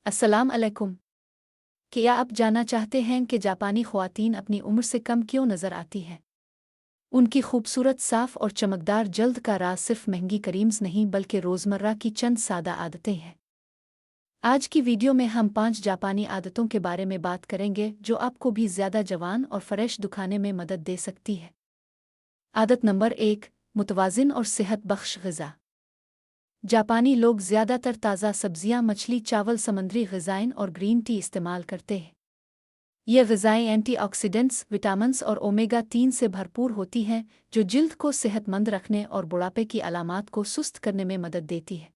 अस्सलाम अलैकुम। क्या आप जानना चाहते हैं कि जापानी ख़वातीन अपनी उम्र से कम क्यों नज़र आती हैं? उनकी खूबसूरत साफ़ और चमकदार जल्द का राज सिर्फ महंगी क्रीम्स नहीं बल्कि रोज़मर्रा की चंद सादा आदतें हैं। आज की वीडियो में हम 5 जापानी आदतों के बारे में बात करेंगे जो आपको भी ज़्यादा जवान और फ्रेश दिखाने में मदद दे सकती है। आदत नंबर 1, मुतवाज़िन और सेहत बख्श ग़िज़ा। जापानी लोग ज़्यादातर ताज़ा सब्जियां, मछली, चावल, समुद्री ग़िज़ाएँ और ग्रीन टी इस्तेमाल करते हैं। ये ग़िज़ाएँ एंटीऑक्सीडेंट्स, विटामिन्स और ओमेगा 3 से भरपूर होती हैं, जो जिल्द को सेहतमंद रखने और बुढ़ापे की अलामात को सुस्त करने में मदद देती है।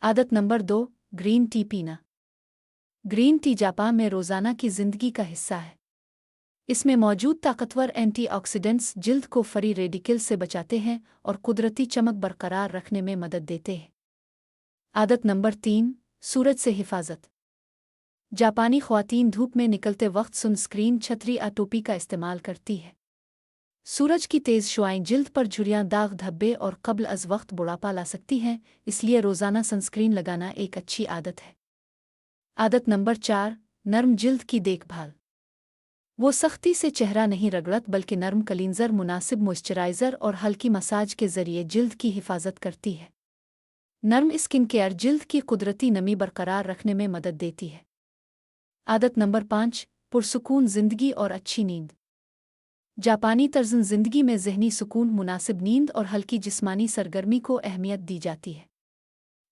आदत नंबर 2, ग्रीन टी पीना। ग्रीन टी जापान में रोज़ाना की ज़िंदगी का हिस्सा है। इसमें मौजूद ताकतवर एंटीऑक्सीडेंट्स जिल्द को फ्री रेडिकल से बचाते हैं और कुदरती चमक बरकरार रखने में मदद देते हैं। आदत नंबर 3, सूरज से हिफाजत। जापानी ख़वातीन धूप में निकलते वक्त सनस्क्रीन, छतरी या टोपी का इस्तेमाल करती है। सूरज की तेज़ शुआएं जिल्द पर झुर्रियाँ, दाग, धब्बे और कब्ल अज़ वक्त बुढ़ापा ला सकती हैं, इसलिए रोज़ाना सनस्क्रीन लगाना एक अच्छी आदत है। आदत नंबर 4, नर्म जिल्द की देखभाल। वो सख्ती से चेहरा नहीं रगड़त बल्कि नर्म क्लींजर, मुनासिब मॉइस्चराइज़र और हल्की मसाज के ज़रिए जिल्द की हिफाजत करती है। नर्म स्किन केयर जिल्द की कुदरती नमी बरकरार रखने में मदद देती है। आदत नंबर 5, पुरसुकून ज़िंदगी और अच्छी नींद। जापानी तर्ज़ ज़िंदगी में ज़हनी सुकून, मुनासिब नींद और हल्की जिस्मानी सरगर्मी को अहमियत दी जाती है।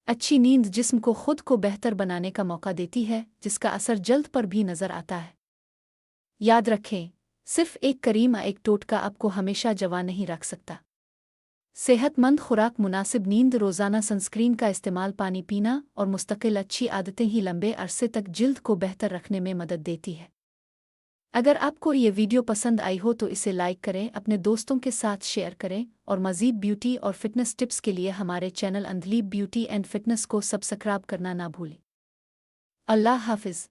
अच्छी नींद जिस्म को खुद को बेहतर बनाने का मौका देती है, जिसका असर जल्द पर भी नज़र आता है। याद रखें, सिर्फ एक करीम या एक टोटका आपको हमेशा जवान नहीं रख सकता। सेहतमंद खुराक, मुनासिब नींद, रोज़ाना सनस्क्रीन का इस्तेमाल, पानी पीना और मुस्तकिल अच्छी आदतें ही लंबे अरसे तक जिल्द को बेहतर रखने में मदद देती है। अगर आपको ये वीडियो पसंद आई हो तो इसे लाइक करें, अपने दोस्तों के साथ शेयर करें और मज़ीद ब्यूटी और फिटनेस टिप्स के लिए हमारे चैनल अंधलीब ब्यूटी एंड फिटनेस को सब्सक्राइब करना ना भूलें। अल्लाह हाफ़िज़।